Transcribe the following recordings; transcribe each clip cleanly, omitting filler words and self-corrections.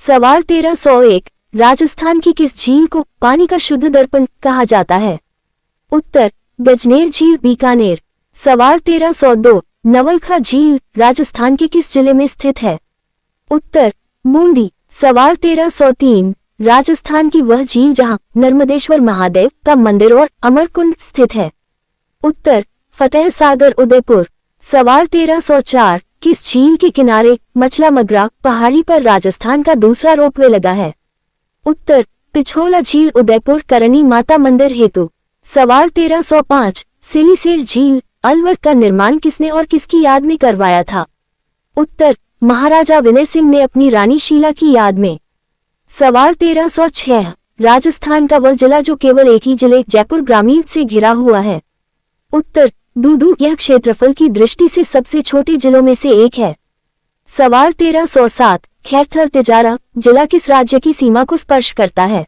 सवाल 1301, राजस्थान की किस झील को पानी का शुद्ध दर्पण कहा जाता है? उत्तर, गजनेर झील, बीकानेर। सवाल 1302, नवलखा झील राजस्थान के किस जिले में स्थित है? उत्तर, बूंदी। सवाल 1303, राजस्थान की वह झील जहां नर्मदेश्वर महादेव का मंदिर और अमरकुंड स्थित है? उत्तर, फतेह सागर, उदयपुर। सवाल 1304, किस झील के किनारे मछला मगरा पहाड़ी पर राजस्थान का दूसरा रोपवे लगा है? उत्तर, पिछोला झील, उदयपुर, करणी माता मंदिर हेतु। सवाल 1305, सिलीसेर झील अलवर का निर्माण किसने और किसकी याद में करवाया था? उत्तर, महाराजा विनय सिंह ने अपनी रानी शीला की याद में। सवाल 1306, राजस्थान का वह जिला जो केवल एक ही जिले जयपुर ग्रामीण से घिरा हुआ है? उत्तर, दूदू। यह क्षेत्रफल की दृष्टि से सबसे छोटे जिलों में से एक है। सवाल 1307, खैरथल तिजारा जिला किस राज्य की सीमा को स्पर्श करता है?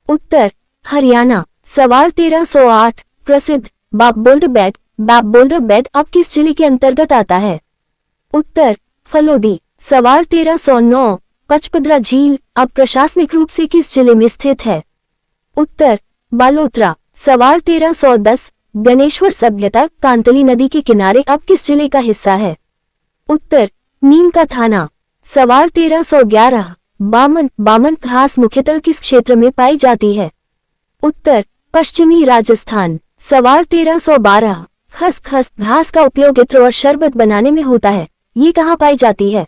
उत्तर, हरियाणा। सवाल 1308, प्रसिद्ध बाप बोल्डर बेड अब किस जिले के अंतर्गत आता है? उत्तर, फलोदी। सवाल 1309, पचपदरा झील अब प्रशासनिक रूप से किस जिले में स्थित है? उत्तर, बालोतरा। सवाल 1310, गणेश्वर सभ्यता कांतली नदी के किनारे अब किस जिले का हिस्सा है? उत्तर, नीम का थाना। सवाल 1311, बामन घास मुख्यतः किस क्षेत्र में पाई जाती है? उत्तर, पश्चिमी राजस्थान। सवाल 1312, खसखस घास का उपयोग इत्र और शरबत बनाने में होता है, ये कहाँ पाई जाती है?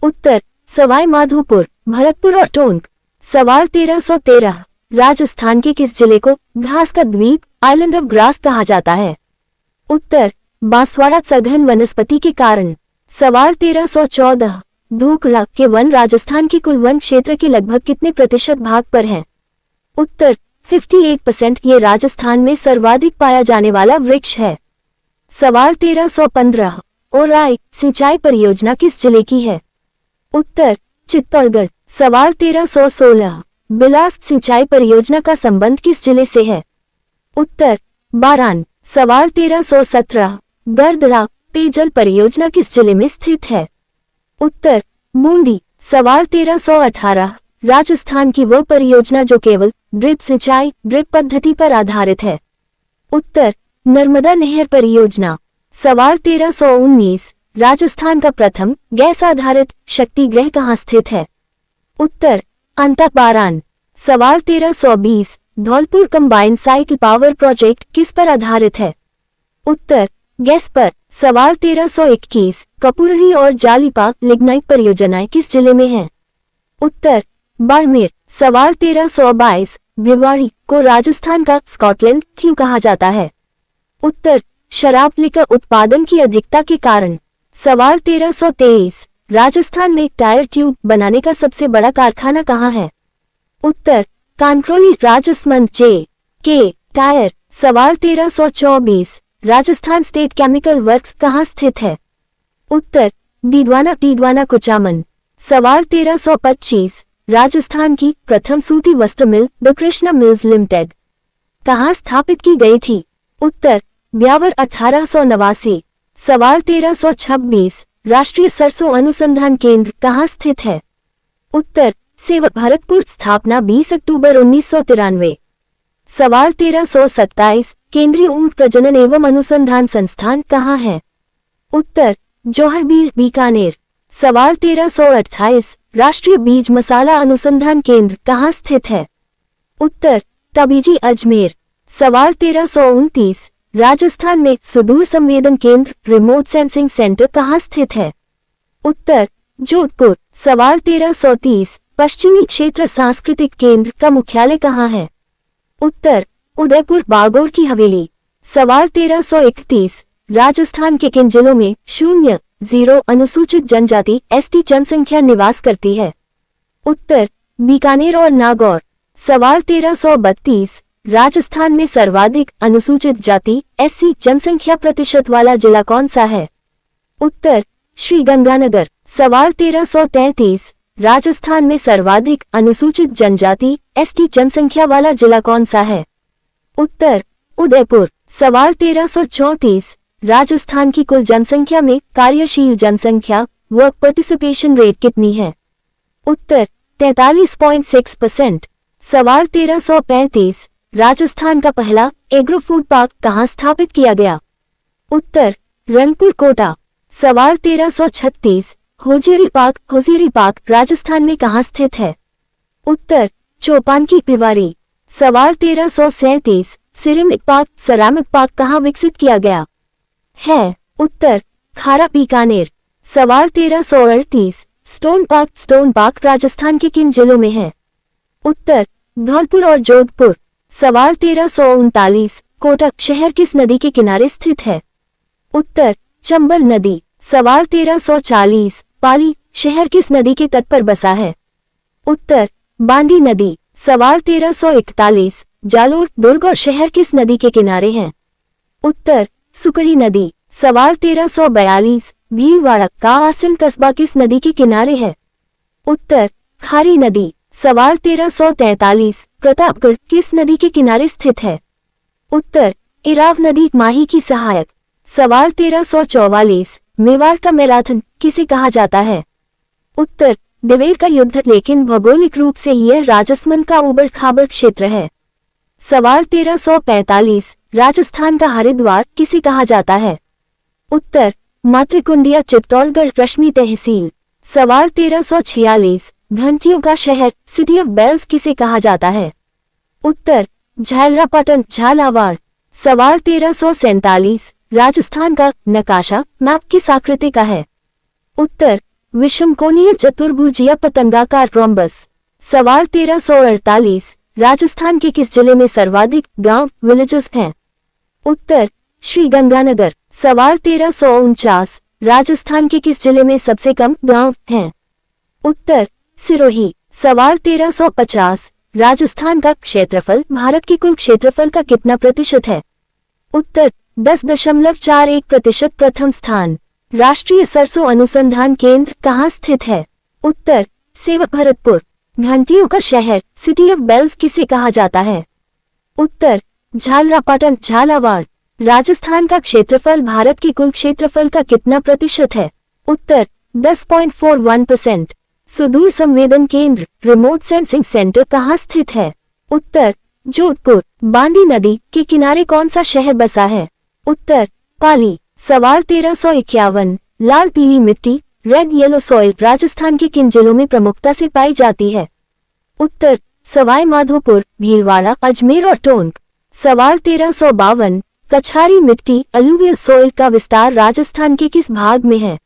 उत्तर, सवाई माधोपुर, भरतपुर और टोंक। सवाल 1313, राजस्थान के किस जिले को घास का द्वीप आइलैंड ऑफ ग्रास कहा जाता है? उत्तर, बांसवाड़ा सघन वनस्पति के कारण। सवाल 1314, धूकड़ा के वन राजस्थान के कुल वन क्षेत्र के लगभग कितने प्रतिशत भाग पर हैं? उत्तर, 58%। ये राजस्थान में सर्वाधिक पाया जाने वाला वृक्ष है। सवाल 1315, ओराई सिंचाई परियोजना किस जिले की है? उत्तर, चित्तौड़गढ़। सवाल 1316, बिलास सिंचाई परियोजना का संबंध किस जिले से है? उत्तर, बारान। सवाल 1317, गर्दड़ा पेयजल परियोजना किस जिले में स्थित है? उत्तर, बूंदी। सवाल 1318, राजस्थान की वह परियोजना जो केवल ड्रिप पद्धति पर आधारित है? उत्तर, नर्मदा नहर परियोजना। सवाल 1319, राजस्थान का प्रथम गैस आधारित शक्ति ग्रह कहाँ स्थित है? उत्तर, अंतकबारान। सवाल 1320, Dholpur combined cycle power project किस पर आधारित है? उत्तर, गैस पर। सवाल 1321, कपूरड़ी और जालीपा लिग्नाइट परियोजनाएं किस जिले में हैं? उत्तर, बाड़मेर। सवाल 1322, भिवाड़ी को राजस्थान का स्कॉटलैंड क्यों कहा जाता है? उत्तर, शराब लिकर उत्पादन की अधिकता के कारण। सवाल 1323, राजस्थान में टायर ट्यूब बनाने का सबसे बड़ा कारखाना कहाँ है? उत्तर, कानक्रोली राजसमंद जे.के. टायर। सवाल 1324, राजस्थान स्टेट केमिकल वर्क्स कहाँ स्थित है? उत्तर, डीडवाना कुचामन। सवाल 1325, राजस्थान की प्रथम सूती वस्त्र मिल द कृष्णा मिल्स लिमिटेड कहाँ स्थापित की गई थी? उत्तर, ब्यावर 1889। सवाल 1326, राष्ट्रीय सरसों अनुसंधान केंद्र कहाँ स्थित है? उत्तर, सेवक भरतपुर। स्थापना 20 अक्टूबर 1993। सवाल 1327, केंद्रीय ऊंट प्रजनन एवं अनुसंधान संस्थान कहाँ है? उत्तर, जोहरबीर, बीकानेर। सवाल 1328, राष्ट्रीय बीज मसाला अनुसंधान केंद्र कहाँ स्थित है? उत्तर, तबीजी, अजमेर। सवाल 1329, राजस्थान में सुदूर संवेदन केंद्र रिमोट सेंसिंग सेंटर कहाँ स्थित है? उत्तर, जोधपुर। सवाल 1330, पश्चिमी क्षेत्र सांस्कृतिक केंद्र का मुख्यालय कहाँ है? उत्तर, उदयपुर, बागोर की हवेली। सवाल 1331, राजस्थान के किन जिलों में 0 अनुसूचित जनजाति एसटी जनसंख्या निवास करती है? उत्तर, बीकानेर और नागौर। सवाल 1332, राजस्थान में सर्वाधिक अनुसूचित जाति एससी जनसंख्या प्रतिशत वाला जिला कौन सा है? उत्तर, श्रीगंगानगर। सवाल 1333, राजस्थान में सर्वाधिक अनुसूचित जनजाति एसटी जनसंख्या वाला जिला कौन सा है? उत्तर, उदयपुर। सवाल 1334, राजस्थान की कुल जनसंख्या में कार्यशील जनसंख्या वर्क पार्टिसिपेशन रेट कितनी है? उत्तर, 43.6%। सवाल 1335, राजस्थान का पहला एग्रो फूड पार्क कहाँ स्थापित किया गया? उत्तर रंगपुर कोटा। सवाल 1336, होजियरी पार्क राजस्थान में कहाँ स्थित है? उत्तर चौपान की भिवारी। सवाल 1337, सिरेमिक पार्क कहाँ विकसित किया गया है? उत्तर खारा बीकानेर। सवाल 1338, स्टोन पार्क राजस्थान के किन जिलों में है? उत्तर धौलपुर और जोधपुर। सवाल 1339, कोटक शहर किस नदी के किनारे स्थित है? उत्तर चंबल नदी। सवाल 1340, पाली शहर किस नदी के तट पर बसा है? उत्तर बांदी नदी। सवाल 1341, जालोर दुर्ग और शहर किस नदी के किनारे हैं? उत्तर सुकड़ी नदी। सवाल 1342, भीलवाड़ा का आसन कस्बा किस नदी के किनारे है? उत्तर खारी नदी। सवाल 1343, प्रतापगढ़ किस नदी के किनारे स्थित है? उत्तर इराव नदी माही की सहायक। सवाल 1344, मेवाड़ का मैराथन किसे कहा जाता है? उत्तर दिवेल का युद्ध, लेकिन भौगोलिक रूप से यह राजसमंद का उबड़ खाबड़ क्षेत्र है। सवाल 1345, राजस्थान का हरिद्वार किसे कहा जाता है? उत्तर मातृकुंडिया चित्तौड़गढ़ रश्मि तहसील। सवाल 1346, घंटियों का शहर सिटी ऑफ बेल्स किसे कहा जाता है? उत्तर झालरापाटन झालावाड़। सवाल 1347, राजस्थान का नकाशा मैप किस आकृति का है? उत्तर विषमकोणीय चतुर्भुज या पतंगाकार रोम्बस। सवाल 1348, राजस्थान के किस जिले में सर्वाधिक गांव विलेजेस हैं? उत्तर श्रीगंगानगर। सवाल 1349, राजस्थान के किस जिले में सबसे कम गांव हैं? उत्तर सिरोही। सवाल 1350, राजस्थान का क्षेत्रफल भारत के कुल क्षेत्रफल का कितना प्रतिशत है? उत्तर 10.41%। प्रथम स्थान। राष्ट्रीय सरसों अनुसंधान केंद्र कहाँ स्थित है? उत्तर सेवक भरतपुर। घंटियों का शहर सिटी ऑफ बेल्स किसे कहा जाता है? उत्तर झालरापाटन झालावाड़। राजस्थान का क्षेत्रफल भारत के कुल क्षेत्रफल का कितना प्रतिशत है? उत्तर 10.41%। सुदूर संवेदन केंद्र रिमोट सेंसिंग सेंटर कहाँ स्थित है? उत्तर जोधपुर। बांदी नदी के किनारे कौन सा शहर बसा है? उत्तर पाली। सवाल 1351, लाल पीली मिट्टी रेड येलो सॉइल राजस्थान के किन जिलों में प्रमुखता से पाई जाती है? उत्तर सवाई माधोपुर, भीलवाड़ा, अजमेर और टोंक। सवाल 1352, कछारी मिट्टी अलुवियल सॉइल का विस्तार राजस्थान के किस भाग में है?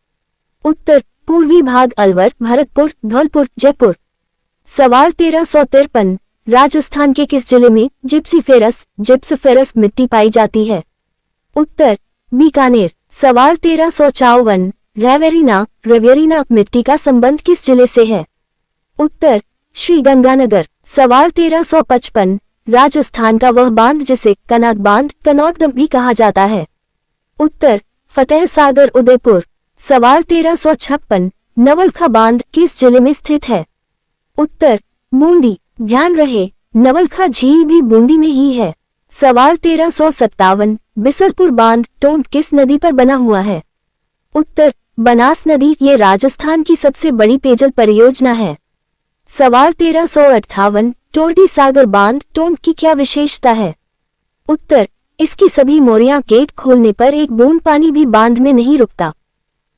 उत्तर पूर्वी भाग अलवर, भरतपुर, धौलपुर, जयपुर। सवाल 1353, राजस्थान के किस जिले में जिप्सीफेरस मिट्टी पाई जाती है? उत्तर बीकानेर। सवाल 1354, रेवेरिना मिट्टी का संबंध किस जिले से है? उत्तर श्रीगंगानगर। सवाल 1355, राजस्थान का वह बांध जिसे कनौत भी कहा जाता है? उत्तर फतेह सागर उदयपुर। सवाल 1356, नवलखा बांध किस जिले में स्थित है? उत्तर बूंदी। ध्यान रहे नवलखा झील भी बूंदी में ही है। सवाल 1357, बिसलपुर बांध टोंक किस नदी पर बना हुआ है? उत्तर बनास नदी। ये राजस्थान की सबसे बड़ी पेयजल परियोजना है। सवाल 1358, टोरडी सागर बांध टोंक की क्या विशेषता है? उत्तर इसकी सभी मोरियां गेट खोलने पर एक बूंद पानी भी बांध में नहीं रुकता।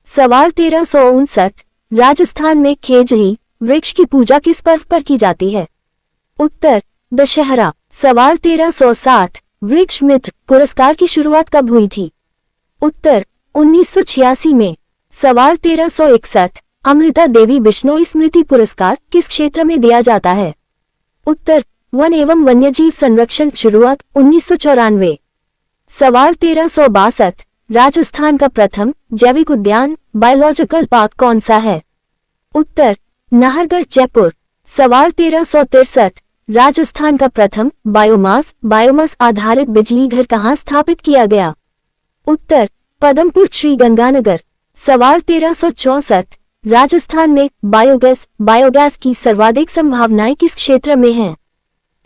सवाल 1359, राजस्थान में खेजड़ी वृक्ष की पूजा किस पर्व पर की जाती है? उत्तर दशहरा। सवाल 1360, वृक्ष मित्र पुरस्कार की शुरुआत कब हुई थी? उत्तर 1986 में। सवाल 1361, अमृता देवी बिश्नोई स्मृति पुरस्कार किस क्षेत्र में दिया जाता है? उत्तर वन एवं वन्यजीव संरक्षण, शुरुआत 1994। सवाल 1362, राजस्थान का प्रथम जैविक उद्यान बायोलॉजिकल पार्क कौन सा है? उत्तर नाहरगढ़ जयपुर। सवाल 1363, राजस्थान का प्रथम बायोमास आधारित बिजली घर कहाँ स्थापित किया गया? उत्तर पदमपुर श्रीगंगानगर। सवाल 1364, राजस्थान में बायोगैस की सर्वाधिक संभावनाएं किस क्षेत्र में हैं?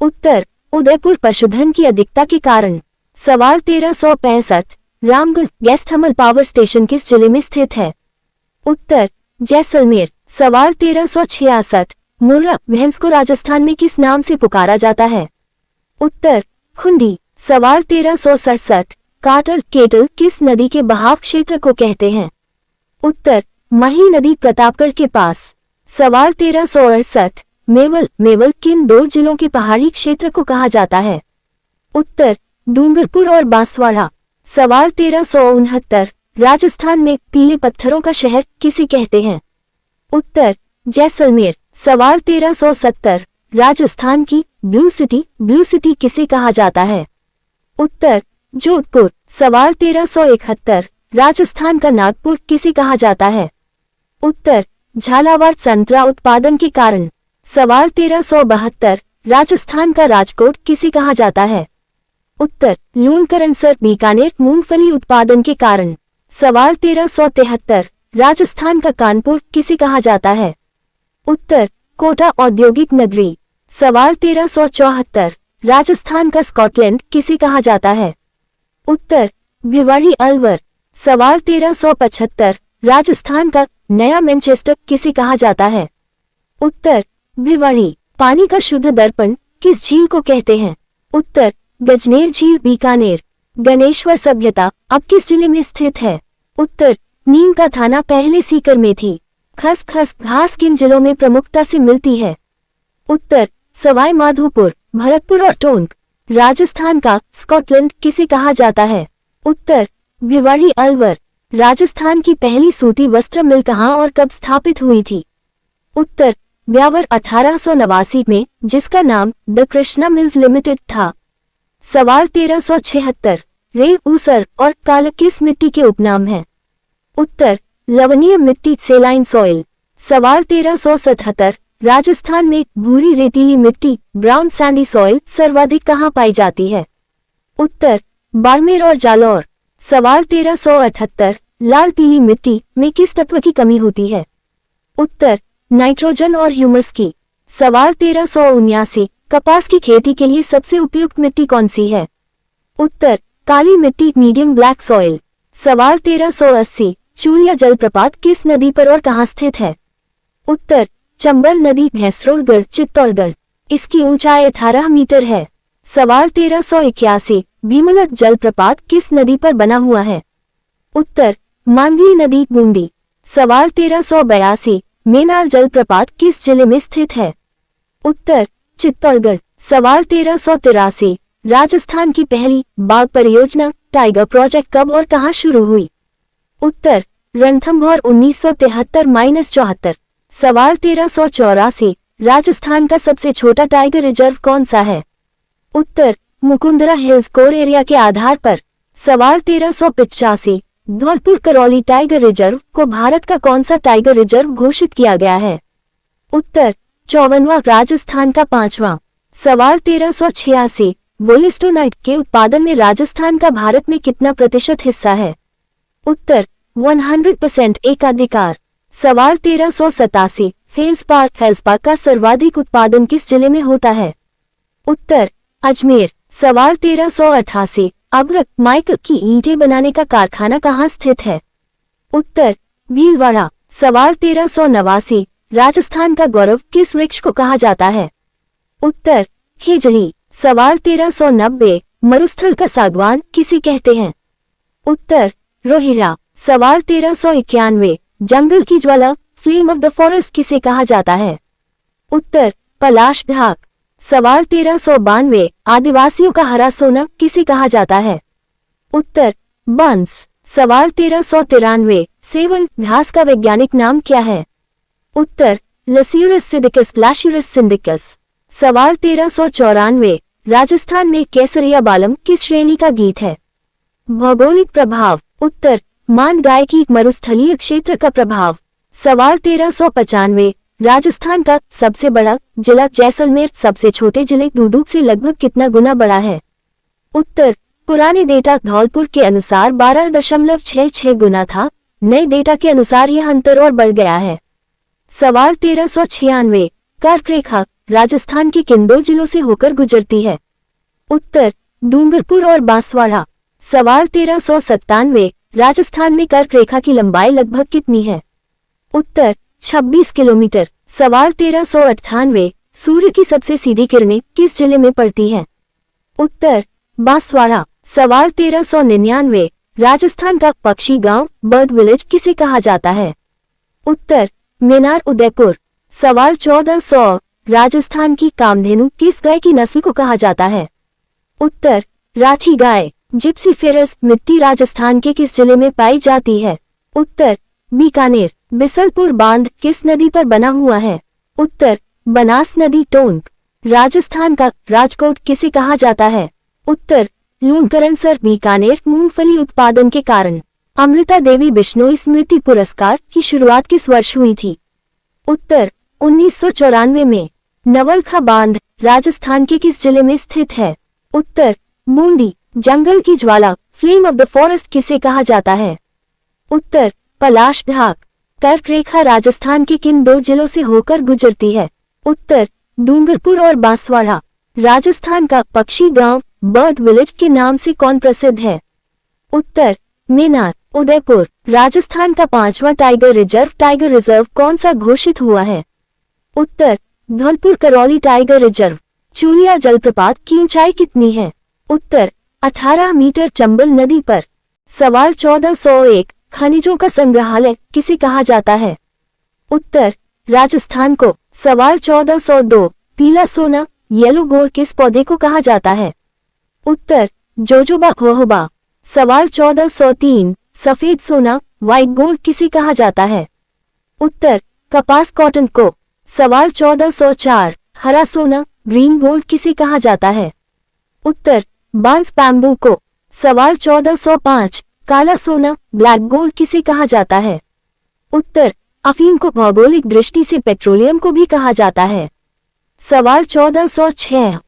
उत्तर उदयपुर, पशुधन की अधिकता के कारण। सवाल 1365, Ramgarh gas thermal power station किस जिले में स्थित है? उत्तर जैसलमेर। सवाल 1366, मुर्रा भैंस को राजस्थान में किस नाम से पुकारा जाता है? उत्तर खुंडी। सवाल 1367, काटल केटल किस नदी के बहाव क्षेत्र को कहते हैं? उत्तर मही नदी प्रतापगढ़ के पास। सवाल 1368, मेवल किन दो जिलों के पहाड़ी क्षेत्र को कहा जाता है? उत्तर डूंगरपुर और बांसवाड़ा। सवाल 1369, राजस्थान में पीले पत्थरों का शहर किसे कहते हैं? उत्तर जैसलमेर। सवाल 1370, राजस्थान की ब्लू सिटी किसे कहा जाता है? उत्तर जोधपुर। सवाल 1371, राजस्थान का नागपुर किसे कहा जाता है? उत्तर झालावाड़ संतरा उत्पादन के कारण। सवाल 1372, राजस्थान का राजकोट किसे कहा जाता है? उत्तर लूणकरणसर बीकानेर मूंगफली उत्पादन के कारण। सवाल 1373, राजस्थान का कानपुर किसे कहा जाता है? उत्तर कोटा औद्योगिक नगरी। सवाल 1374, राजस्थान का स्कॉटलैंड किसे कहा जाता है? उत्तर भिवाड़ी अलवर। सवाल 1375, राजस्थान का नया मैनचेस्टर किसे कहा जाता है? उत्तर भिवाड़ी। पानी का शुद्ध दर्पण किस झील को कहते हैं? उत्तर गजनेर झील बीकानेर। गणेश्वर सभ्यता अब किस जिले में स्थित है? उत्तर नीम का थाना पहले सीकर में थी। खसखस घास किन जिलों में प्रमुखता से मिलती है? उत्तर सवाई माधोपुर, भरतपुर और टोंक। राजस्थान का स्कॉटलैंड किसे कहा जाता है? उत्तर भिवाड़ी अलवर। राजस्थान की पहली सूती वस्त्र मिल कहाँ और कब स्थापित हुई थी? उत्तर ब्यावर 1889 में, जिसका नाम द कृष्णा मिल्स लिमिटेड था। सवाल 1376, रेव ऊसर और काला किस मिट्टी के उपनाम हैं? उत्तर लवणीय मिट्टी सेलाइन सॉइल। सवाल 1377, राजस्थान में भूरी रेतीली मिट्टी ब्राउन सैंडी सॉइल सर्वाधिक कहाँ पाई जाती है? उत्तर बाड़मेर और जालौर। सवाल 1378, लाल पीली मिट्टी में किस तत्व की कमी होती है? उत्तर नाइट्रोजन और ह्यूमस की। सवाल 1379, कपास की खेती के लिए सबसे उपयुक्त मिट्टी कौन सी है? उत्तर काली मिट्टी मीडियम ब्लैक सॉइल। सवाल 1380, चूलिया जलप्रपात किस नदी पर और कहाँ स्थित है? उत्तर चंबल नदी भैंसरोडगढ़ चित्तौड़गढ़। इसकी ऊंचाई 18 मीटर है। सवाल 1381, भीमलत जलप्रपात किस नदी पर बना हुआ है? उत्तर मांगली नदी बूंदी। सवाल 1382, मेनार जलप्रपात किस जिले में स्थित है? उत्तर चित्तौड़गढ़। सवाल 1383, राजस्थान की पहली बाघ परियोजना टाइगर प्रोजेक्ट कब और कहां शुरू हुई? उत्तर रणथंभौर 1973-74। सवाल 1384, राजस्थान का सबसे छोटा टाइगर रिजर्व कौन सा है? उत्तर मुकुंदरा हिल्स कोर एरिया के आधार पर। सवाल 1385, धौलपुर करौली टाइगर रिजर्व को भारत का कौन सा टाइगर रिजर्व घोषित किया गया है? उत्तर 54वां, राजस्थान का 5वां। सवाल 1386, वोलिस्टोनाइट के उत्पादन में राजस्थान का भारत में कितना प्रतिशत हिस्सा है? उत्तर 100% एकाधिकार। सवाल 1387, फेल्सपार का सर्वाधिक उत्पादन किस जिले में होता है? उत्तर अजमेर। सवाल 1388, अब्रक माइक की ईंटें बनाने का कारखाना कहाँ स्थित है? उत्तर भीलवाड़ा। सवाल 1389, राजस्थान का गौरव किस वृक्ष को कहा जाता है? उत्तर खिजड़ी। सवाल 1390, मरुस्थल का सागवान किसे कहते हैं? उत्तर रोहिरा। सवाल 1391, जंगल की ज्वाला फ्लेम ऑफ द फॉरेस्ट किसे कहा जाता है? उत्तर पलाश ढाक। सवाल 1392, आदिवासियों का हरा सोना किसे कहा जाता है? उत्तर बंस। सवाल 1393, सेवन घास का वैज्ञानिक नाम क्या है? उत्तर लसीउरस सिंडिकस। सवाल 1394, राजस्थान में केसरिया बालम किस श्रेणी का गीत है? भौगोलिक प्रभाव। उत्तर मान गाय की मरुस्थलीय क्षेत्र का प्रभाव। सवाल 1395, राजस्थान का सबसे बड़ा जिला जैसलमेर सबसे छोटे जिले दुदुक से लगभग कितना गुना बड़ा है? उत्तर पुराने डेटा धौलपुर के अनुसार 12.66 गुना था, नए डेटा के अनुसार यह अंतर और बढ़ गया है। सवाल 1396, कर्क रेखा राजस्थान के किन दो जिलों से होकर गुजरती है? उत्तर डूंगरपुर और बांसवाड़ा। सवाल 1397, राजस्थान में कर्क रेखा की लंबाई लगभग कितनी है? उत्तर 26 किलोमीटर। सवाल 1398, सूर्य की सबसे सीधी किरणें किस जिले में पड़ती हैं? उत्तर बांसवाड़ा। सवाल 1399, राजस्थान का पक्षी गांव बर्ड विलेज किसे कहा जाता है? उत्तर मेनार उदयपुर। सवाल 1400, राजस्थान की कामधेनु किस गाय की नस्ल को कहा जाता है? उत्तर राठी गाय। जिप्सी फेरस मिट्टी राजस्थान के किस जिले में पाई जाती है? उत्तर बीकानेर। बिसलपुर बांध किस नदी पर बना हुआ है? उत्तर बनास नदी टोंक। राजस्थान का राजकोट किसे कहा जाता है? उत्तर लूणकरणसर बीकानेर मूंगफली उत्पादन के कारण। अमृता देवी बिश्नोई स्मृति पुरस्कार की शुरुआत किस वर्ष हुई थी? उत्तर 1994 में। नवलखा बांध राजस्थान के किस जिले में स्थित है? उत्तर बूंदी। जंगल की ज्वाला फ्लेम ऑफ द फॉरेस्ट किसे कहा जाता है? उत्तर पलाश ढाक। कर्क रेखा राजस्थान के किन दो जिलों से होकर गुजरती है? उत्तर डूंगरपुर और बांसवाड़ा। राजस्थान का पक्षी गांव बर्ड विलेज के नाम से कौन प्रसिद्ध है? उत्तर मेनार उदयपुर। राजस्थान का 5वां टाइगर रिजर्व कौन सा घोषित हुआ है? उत्तर धौलपुर करौली टाइगर रिजर्व। चूलिया जलप्रपात की ऊंचाई कितनी है? उत्तर 18 मीटर चंबल नदी पर। सवाल 1401, खनिजों का संग्रहालय किसे कहा जाता है? उत्तर राजस्थान को। सवाल 1402, पीला सोना येलो गोल्ड किस पौधे को कहा जाता है? उत्तर जोजोबा जोहोबा। सवाल 1403, सफेद सोना व्हाइट गोल्ड किसे कहा जाता है? उत्तर कपास कॉटन को। सवाल 1404, हरा सोना ग्रीन गोल्ड किसे कहा जाता है? उत्तर बांस बैम्बू को। सवाल 1405, काला सोना ब्लैक गोल्ड किसे कहा जाता है? उत्तर अफीम को भौगोलिक दृष्टि से पेट्रोलियम को भी कहा जाता है। सवाल 1406,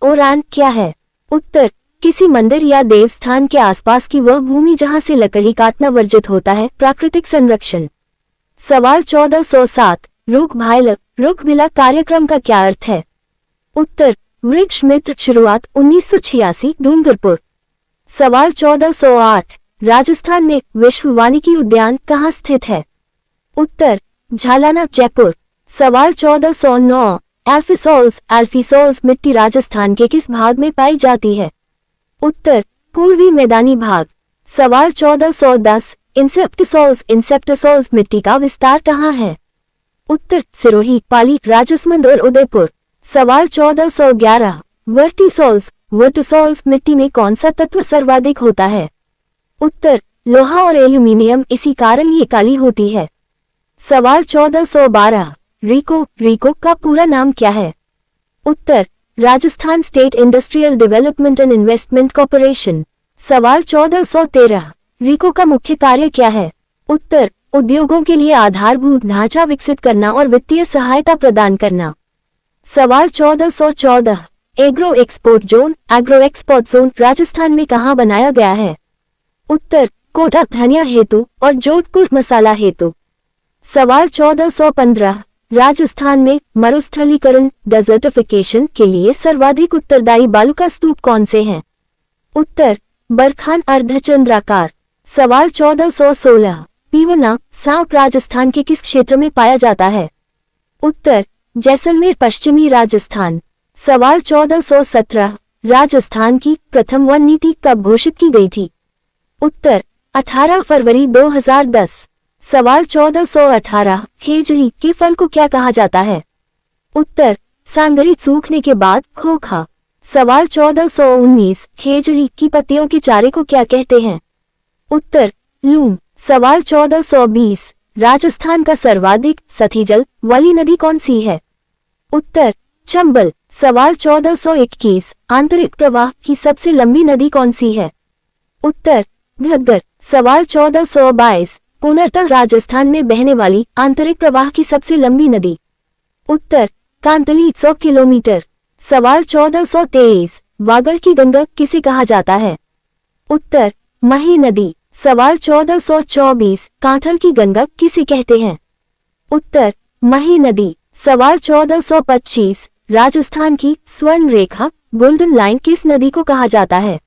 ओरान क्या है? उत्तर किसी मंदिर या देवस्थान के आसपास की वह भूमि जहां से लकड़ी काटना वर्जित होता है। प्राकृतिक संरक्षण। सवाल 1407, रुख भिला कार्यक्रम का क्या अर्थ है? उत्तर वृक्ष मित्र। शुरुआत 1986 डूंगरपुर। सवाल 1408, राजस्थान में विश्व वानिकी उद्यान कहाँ स्थित है? उत्तर झालाना जयपुर। सवाल 1409, एल्फीसोल्स मिट्टी राजस्थान के किस भाग में पाई जाती है? उत्तर पूर्वी मैदानी भाग। सवाल 1410, इंसेप्टसोल्स मिट्टी का विस्तार कहाँ है? उत्तर सिरोही पाली राजसमंद और उदयपुर। सवाल 1411, वर्टिसोल्स मिट्टी में कौन सा तत्व सर्वाधिक होता है? उत्तर लोहा और एल्यूमिनियम, इसी कारण ये काली होती है। सवाल 1412, रीको का पूरा नाम क्या है? उत्तर Rajasthan state industrial development and investment corporation. सवाल 1413, रीको का मुख्य कार्य क्या है? उत्तर उद्योगों के लिए आधारभूत ढांचा विकसित करना और वित्तीय सहायता प्रदान करना। सवाल 1414, एग्रो एक्सपोर्ट जोन राजस्थान में कहाँ बनाया गया है? उत्तर कोटा धनिया हेतु और जोधपुर मसाला हेतु। सवाल 1415, राजस्थान में मरुस्थलीकरण डेजर्टिफिकेशन के लिए सर्वाधिक उत्तरदायी बालुका स्तूप कौन से हैं? उत्तर बरखान अर्धचंद्राकार। सवाल 1416, पीवना सांप राजस्थान के किस क्षेत्र में पाया जाता है? उत्तर जैसलमेर पश्चिमी राजस्थान। सवाल 1417, राजस्थान की प्रथम वन नीति कब घोषित की गई थी? उत्तर 18 फरवरी 2010। सवाल 1418, खेजड़ी के फल को क्या कहा जाता है? उत्तर सांगरी सूखने के बाद खोखा। सवाल 1419, खेजड़ी की पत्तियों के चारे को क्या कहते हैं? उत्तर लूम। सवाल 1420, राजस्थान का सर्वाधिक सतही वाली नदी कौन सी है? उत्तर चंबल। सवाल 1421, आंतरिक प्रवाह की सबसे लंबी नदी कौन सी है? उत्तर घग्गर। सवाल 1422, पुनर्तः राजस्थान में बहने वाली आंतरिक प्रवाह की सबसे लंबी नदी? उत्तर कांतली 100 किलोमीटर। सवाल 1423, वागड़ की गंगा किसे कहा जाता है? उत्तर मही नदी। सवाल 1424, कांठल की गंगा किसे कहते हैं? उत्तर मही नदी। सवाल 1425, राजस्थान की स्वर्ण रेखा गोल्डन लाइन किस नदी को कहा जाता है?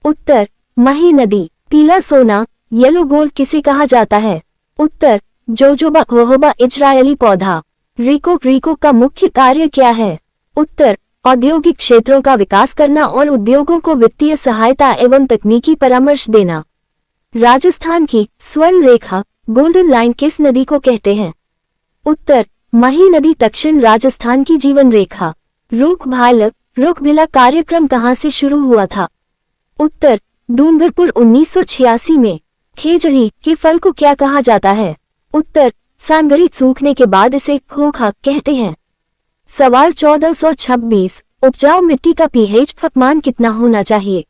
उत्तर मही नदी। पीला सोना येलो गोल्ड किसे कहा जाता है? उत्तर जोजोबा जोहोबा इजरायली पौधा। रीको का मुख्य कार्य क्या है? उत्तर, औद्योगिक क्षेत्रों का विकास करना और उद्योगों को वित्तीय सहायता एवं तकनीकी परामर्श देना। राजस्थान की स्वर्ण रेखा गोल्डन लाइन किस नदी को कहते हैं? उत्तर, मही नदी। दक्षिण राजस्थान की जीवन रेखा रुखभिला कार्यक्रम कहाँ से शुरू हुआ था? उत्तर, डूंगरपुर 1986 में। खेजड़ी के फल को क्या कहा जाता है? उत्तर, सांगरित सूखने के बाद इसे खोखा कहते हैं। सवाल 1426, उपजाऊ मिट्टी का पीएच मान कितना होना चाहिए?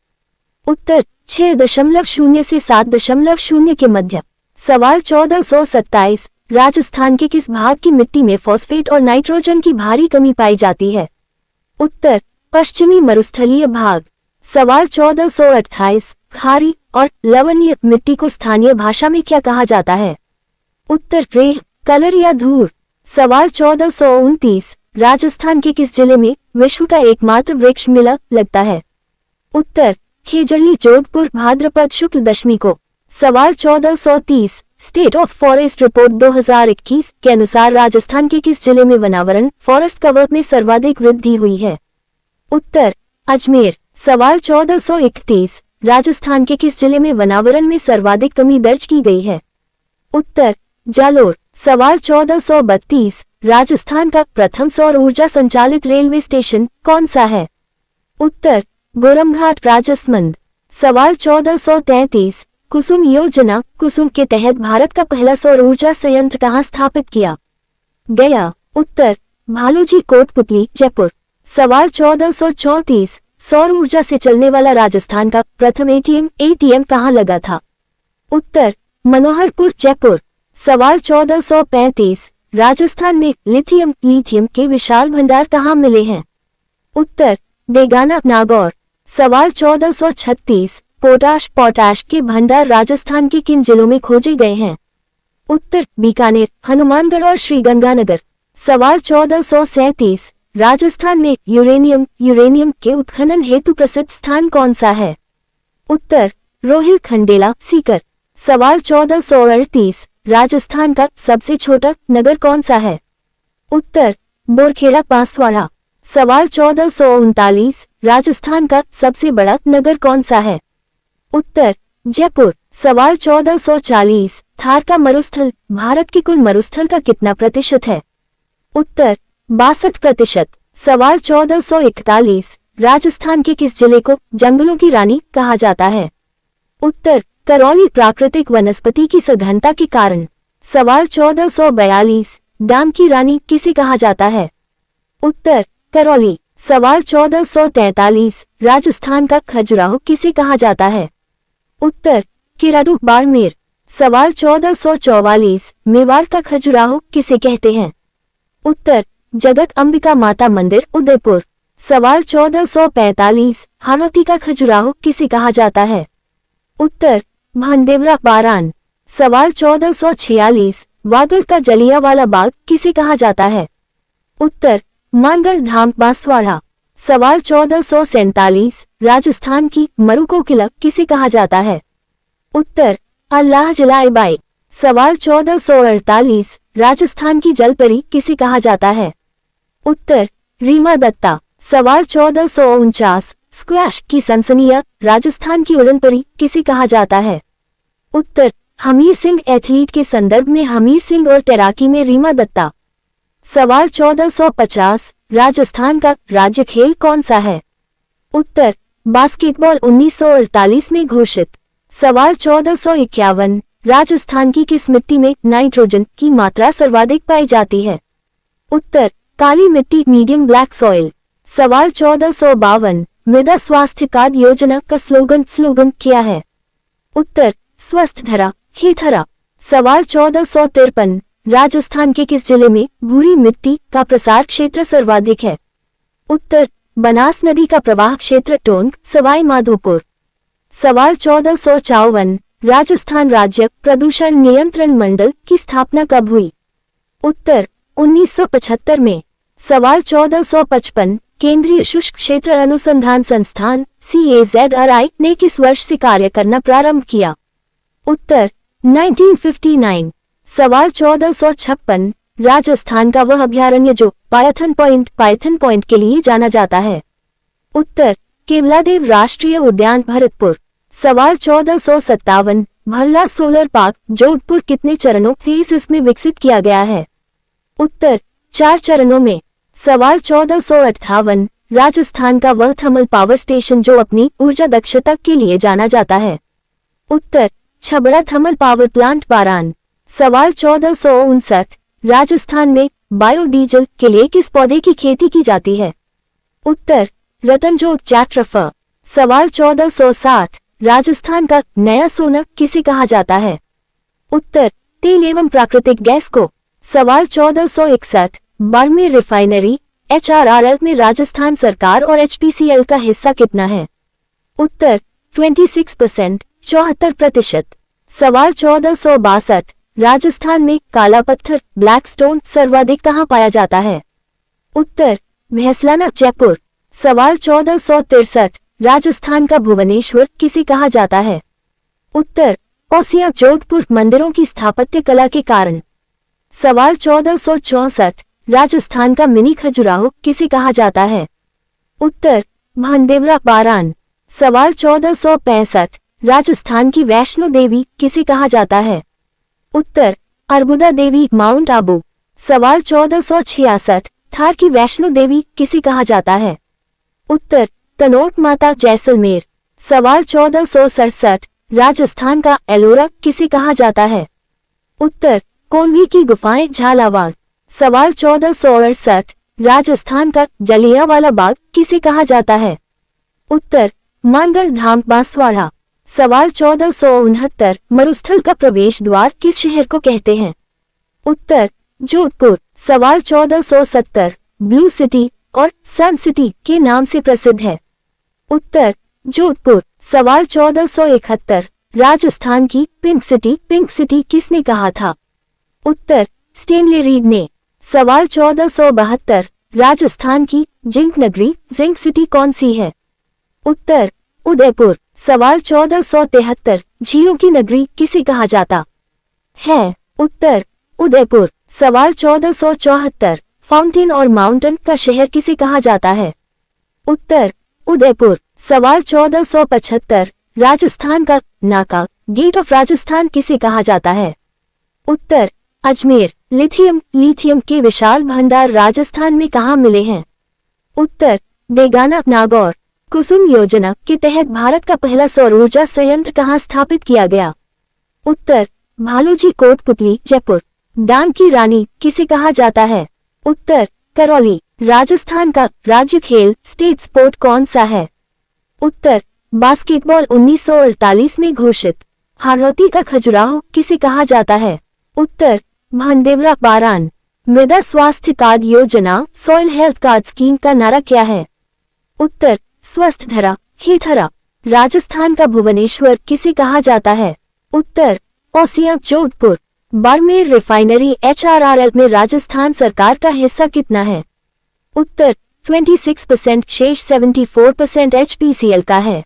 उत्तर, 6.0 से 7.0 के मध्य। सवाल 1427, राजस्थान के किस भाग की मिट्टी में फॉस्फेट और नाइट्रोजन की भारी कमी पाई जाती है? उत्तर, पश्चिमी मरुस्थलीय भाग। सवाल 1428, खारी और लवणीय मिट्टी को स्थानीय भाषा में क्या कहा जाता है? उत्तर, रेह, कलर या धूर। सवाल 1429, राजस्थान के किस जिले में विश्व का एकमात्र वृक्ष मेला लगता है? उत्तर, खेजड़ी जोधपुर भाद्रपद शुक्ल दशमी को। सवाल 1430, स्टेट ऑफ फॉरेस्ट रिपोर्ट 2021 के अनुसार राजस्थान के किस जिले में वनावरण फॉरेस्ट कवर में सर्वाधिक वृद्धि हुई है? उत्तर, अजमेर। सवाल 1431, राजस्थान के किस जिले में वनावरण में सर्वाधिक कमी दर्ज की गई है? उत्तर, जालोर। सवाल 1432, राजस्थान का प्रथम सौर ऊर्जा संचालित रेलवे स्टेशन कौन सा है? उत्तर, गोरमघाट राजसमंद। सवाल 1433, कुसुम योजना कुसुम के तहत भारत का पहला सौर ऊर्जा संयंत्र कहाँ स्थापित किया गया? उत्तर, भालूजी कोटपुतली जयपुर। सवाल 1434, सौर ऊर्जा से चलने वाला राजस्थान का प्रथम एटीएम कहाँ लगा था? उत्तर, मनोहरपुर जयपुर। सवाल 1435, राजस्थान में लिथियम के विशाल भंडार कहाँ मिले हैं? उत्तर, देगाना नागौर। सवाल 1436, पोटाश के भंडार राजस्थान के किन जिलों में खोजे गए हैं? उत्तर, बीकानेर, हनुमानगढ़ और श्रीगंगानगर। सवाल 1437, राजस्थान में यूरेनियम के उत्खनन हेतु प्रसिद्ध स्थान कौन सा है? उत्तर, रोहिलखंडेला सीकर। सवाल 1438, राजस्थान का सबसे छोटा नगर कौन सा है? उत्तर, बोरखेड़ा बांसवाड़ा। सवाल 1439, राजस्थान का सबसे बड़ा नगर कौन सा है? उत्तर, जयपुर। सवाल 1440, थार का मरुस्थल भारत के कुल मरुस्थल का कितना प्रतिशत है? उत्तर, 62%। सवाल 1441, राजस्थान के किस जिले को जंगलों की रानी कहा जाता है? उत्तर, करौली प्राकृतिक वनस्पति की सघनता के कारण। सवाल 1442, डांग की रानी किसे कहा जाता है? उत्तर, करौली। सवाल 1443, राजस्थान का खजुराहो किसे कहा जाता है? उत्तर, किराडू बाड़मेर। सवाल 1444, मेवाड़ का खजुराहो किसे कहते हैं? उत्तर, जगत अंबिका माता मंदिर उदयपुर। सवाल 1445, हाड़ौती का खजुराहो किसे कहा जाता है? उत्तर, भानदेवरा बारान। सवाल 1446, वागड़ का जलियांवाला बाग किसे कहा जाता है? उत्तर, मानगढ़ धाम बांसवाड़ा। सवाल 1447, राजस्थान की मरुको किला किसे कहा जाता है? उत्तर, अल्लाह जलाए बाई। सवाल 1448, राजस्थान की जलपरी किसे कहा जाता है? उत्तर, रीमा दत्ता। सवाल 1449, स्क्वैश की सनसनीय राजस्थान की उड़न परी किसे कहा जाता है? उत्तर, हमीर सिंह। एथलीट के संदर्भ में हमीर सिंह और तैराकी में रीमा दत्ता। सवाल 1450, राजस्थान का राज्य खेल कौन सा है? उत्तर, बास्केटबॉल 1948 में घोषित। सवाल 1451, राजस्थान की किस मिट्टी में नाइट्रोजन की मात्रा सर्वाधिक पाई जाती है? उत्तर, काली मिट्टी मीडियम ब्लैक सॉइल। सवाल 1452, मृदा स्वास्थ्य कार्ड योजना का स्लोगन क्या है? उत्तर, स्वस्थ धरा ही धरा। सवाल 1453, राजस्थान के किस जिले में भूरी मिट्टी का प्रसार क्षेत्र सर्वाधिक है? उत्तर, बनास नदी का प्रवाह क्षेत्र टोंक सवाई माधोपुर। सवाल 1454, राजस्थान राज्य प्रदूषण नियंत्रण मंडल की स्थापना कब हुई? उत्तर, 1975 में। सवाल 1455, केंद्रीय शुष्क क्षेत्र अनुसंधान संस्थान CAZRI ने किस वर्ष से कार्य करना प्रारंभ किया? उत्तर, 1959। सवाल 1456, राजस्थान का वह अभयारण्य जो पायथन पॉइंट के लिए जाना जाता है? उत्तर केवलादेव राष्ट्रीय उद्यान भरतपुर। सवाल 1457 भरला सोलर पार्क जोधपुर कितने चरणों फेजेस में विकसित किया गया है? उत्तर 4 चरणों में। सवाल 1458 राजस्थान का वह थर्मल पावर स्टेशन जो अपनी ऊर्जा दक्षता के लिए जाना जाता है? उत्तर छबड़ा थर्मल पावर प्लांट बारान। सवाल 1459 राजस्थान में बायोडीजल के लिए किस पौधे की खेती की जाती है? उत्तर रतनजोत जैट्रोफा। सवाल 1460 राजस्थान का नया सोना किसे कहा जाता है? उत्तर तेल एवं प्राकृतिक गैस को। सवाल 1461 बाड़मेर रिफाइनरी HRRL में राजस्थान सरकार और HPCL का हिस्सा कितना है? उत्तर 26% 74%। सवाल 1462 राजस्थान में काला पत्थर ब्लैक स्टोन सर्वाधिक कहाँ पाया जाता है? उत्तर भैंसलाना जयपुर। सवाल 1463 राजस्थान का भुवनेश्वर किसे कहा जाता है? उत्तर ओसियां जोधपुर मंदिरों की स्थापत्य कला के कारण। सवाल 1464 राजस्थान का मिनी खजुराहो किसे कहा जाता है? उत्तर भानदेवरा बारान। सवाल 1465 राजस्थान की वैष्णो देवी किसे कहा जाता है? उत्तर अर्बुदा देवी माउंट आबू। सवाल 1466 थार की वैष्णो देवी किसे कहा जाता है? उत्तर तनोट माता जैसलमेर। सवाल 1467 राजस्थान का एलोरा किसे कहा जाता है? उत्तर कोलवी की गुफाएं झालावाड़। सवाल 1468 राजस्थान का जलियांवाला बाग किसे कहा जाता है? उत्तर मानगढ़ धाम बांसवाड़ा। सवाल 1469 मरुस्थल का प्रवेश द्वार किस शहर को कहते हैं? उत्तर जोधपुर। सवाल 1470 ब्लू सिटी और सन सिटी के नाम से प्रसिद्ध है? उत्तर जोधपुर। सवाल 1471 राजस्थान की पिंक सिटी किसने कहा था? उत्तर स्टेनली रीड ने। सवाल 1472 राजस्थान की जिंक नगरी जिंक सिटी कौन सी है? उत्तर उदयपुर। सवाल 1473 झीलों की नगरी किसे कहा जाता है? उत्तर उदयपुर। सवाल 1474 फाउंटेन और माउंटेन का शहर किसे कहा जाता है? उत्तर उदयपुर। सवाल 1475 राजस्थान का नाका गेट ऑफ राजस्थान किसे कहा जाता है? उत्तर अजमेर। लिथियम के विशाल भंडार राजस्थान में कहाँ मिले हैं? उत्तर बेगाना नागौर। कुसुम योजना के तहत भारत का पहला सौर ऊर्जा संयंत्र कहाँ स्थापित किया गया? उत्तर भालूजी कोटपुतली जयपुर। डांग की रानी किसे कहा जाता है? उत्तर करौली। राजस्थान का राज्य खेल स्टेट स्पोर्ट कौन सा है? उत्तर बास्केटबॉल 1948 में घोषित। हाड़ौती का खजुराहो किसे कहा जाता है? उत्तर भानदेवरा बारान। मृदा स्वास्थ्य कार्ड योजना सॉइल हेल्थ कार्ड स्कीम का नारा क्या है? उत्तर स्वस्थ धरा हेथरा। राजस्थान का भुवनेश्वर किसे कहा जाता है? उत्तर ओसियां जोधपुर। बाड़मेर रिफाइनरी HRRL में राजस्थान सरकार का हिस्सा कितना है? उत्तर 26% शेष 74% HPCL का है।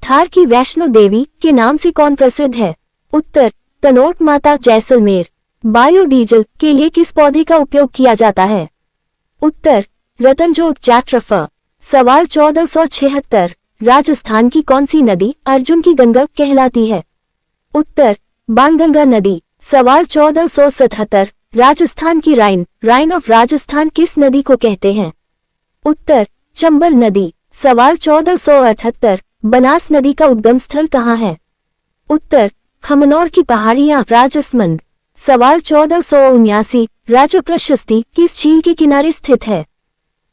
थार की वैष्णो देवी के नाम से कौन प्रसिद्ध है? उत्तर तनोट माता जैसलमेर। बायोडीजल के लिए किस पौधे का उपयोग किया जाता है? उत्तर रतनजोत जैट्रोफा। सवाल 1476 राजस्थान की कौन सी नदी अर्जुन की गंगा कहलाती है? उत्तर बाणगंगा नदी। सवाल 1477 राजस्थान की राइन ऑफ राजस्थान किस नदी को कहते हैं? उत्तर चंबल नदी। सवाल 1478 बनास नदी का उद्गम स्थल कहाँ है? उत्तर खमनौर की पहाड़ियां राजसमंद। सवाल 1479 राज्य प्रशस्ति किस झील के किनारे स्थित है?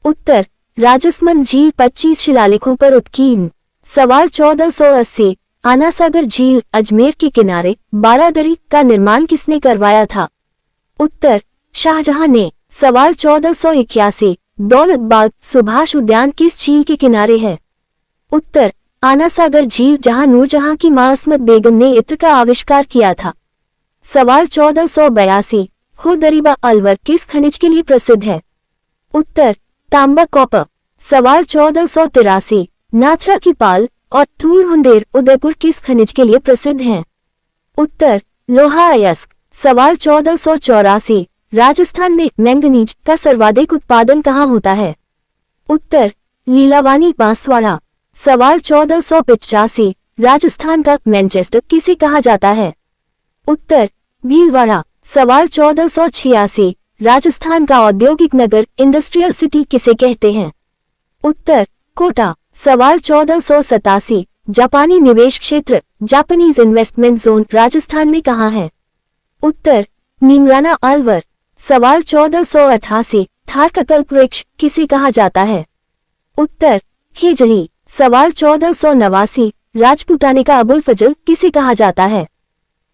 उत्तर राजसमंद झील 25 शिलालेखों पर उत्कीर्ण। सवाल 1480 आनासागर झील अजमेर के किनारे बारादरी का निर्माण किसने करवाया था? उत्तर शाहजहां ने। सवाल 1481 दौलत बाग सुभाष उद्यान किस झील के किनारे है? उत्तर आनासागर झील जहां नूरजहां की मां अस्मत बेगम ने इत्र का आविष्कार किया था। सवाल 1482 खुदरीबा अलवर किस खनिज के लिए प्रसिद्ध है? उत्तर तांबा कॉपर। सवाल 1483 नाथरा की पाल और थूरहुंडेर उदयपुर किस खनिज के लिए प्रसिद्ध हैं? उत्तर लोहा अयस्क। सवाल 1484 राजस्थान में मैंगनीज का सर्वाधिक उत्पादन कहाँ होता है? उत्तर लीलावानी बांसवाड़ा। सवाल 1485, राजस्थान का मैनचेस्टर किसे कहा जाता है? उत्तर भीलवाड़ा। सवाल 1486, राजस्थान का औद्योगिक नगर इंडस्ट्रियल सिटी किसे कहते हैं? उत्तर कोटा। सवाल 1487, जापानी निवेश क्षेत्र जापानीज इन्वेस्टमेंट जोन राजस्थान में कहाँ है? उत्तर नीमराना अलवर। सवाल 1488, थार का कल्पवृक्ष किसे कहा जाता है? उत्तर खेजड़ी। सवाल 1489, राजपूताने का अबुल फजल किसे कहा जाता है?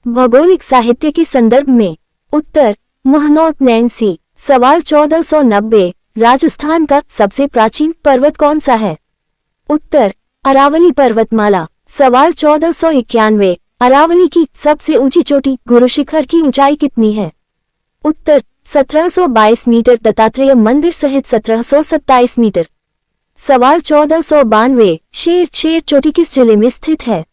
भौगोलिक साहित्य के संदर्भ में? उत्तर मोहनोत नैन्सी। सवाल 1490, राजस्थान का सबसे प्राचीन पर्वत कौन सा है? उत्तर अरावली पर्वतमाला। सवाल 1491, अरावली की सबसे ऊंची चोटी गुरु शिखर की ऊंचाई कितनी है? उत्तर 1722 मीटर, दत्तात्रेय मंदिर सहित 1727 मीटर। सवाल 1492, शेर चोटी किस जिले में स्थित है?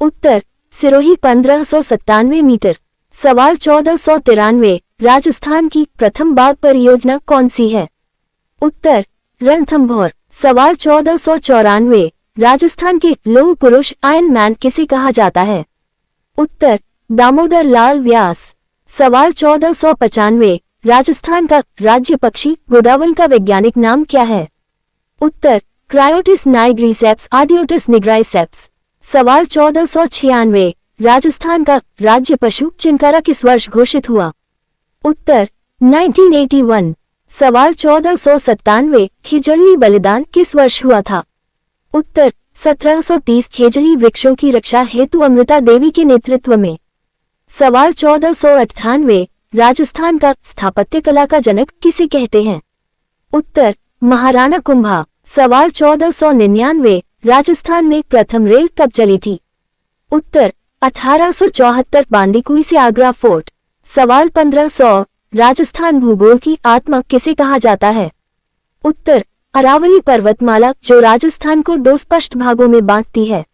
उत्तर सिरोही 1597 मीटर। सवाल 1493, राजस्थान की प्रथम बाग परियोजना कौन सी है? उत्तर रणथंभौर। सवाल 1494, राजस्थान के लौह पुरुष आयरन मैन किसे कहा जाता है? उत्तर दामोदर लाल व्यास। सवाल 1495, राजस्थान का राज्य पक्षी गोदावरी का वैज्ञानिक नाम क्या है? उत्तर क्रायोटिस नाइग्रीसेप्स आडियोटिस निग्राइसेप्स। सवाल 1496, राजस्थान का राज्य पशु चिंकारा किस वर्ष घोषित हुआ? उत्तर 1981। सवाल 1497, खिजड़ी बलिदान किस वर्ष हुआ था? उत्तर 1730, खिजड़ी वृक्षों की रक्षा हेतु अमृता देवी के नेतृत्व में। सवाल 1498, राजस्थान का स्थापत्य कला का जनक किसे कहते हैं? उत्तर महाराणा कुंभा। सवाल 1499, राजस्थान में प्रथम रेल कब चली थी? उत्तर 1874, बांदीकुई से आगरा फोर्ट। सवाल 1500, राजस्थान भूगोल की आत्मा किसे कहा जाता है? उत्तर अरावली पर्वतमाला जो राजस्थान को 2 स्पष्ट भागों में बांटती है।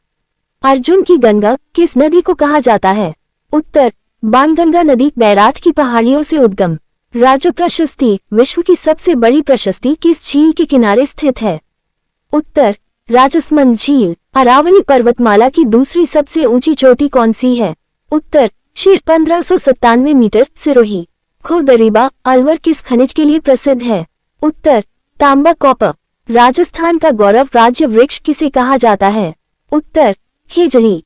अर्जुन की गंगा किस नदी को कहा जाता है? उत्तर बाणगंगा नदी बैराठ की पहाड़ियों से उद्गम। राज्य प्रशस्ति विश्व की सबसे बड़ी प्रशस्ति किस झील के किनारे स्थित है? उत्तर राजसमंद झील। अरावली पर्वतमाला की दूसरी सबसे ऊंची चोटी कौन सी है? उत्तर शीर 1597 मीटर, सिरोही। खोदरीबा अलवर किस खनिज के लिए प्रसिद्ध है? उत्तर तांबा कॉपर। राजस्थान का गौरव राज्य वृक्ष किसे कहा जाता है? उत्तर खेजड़ी।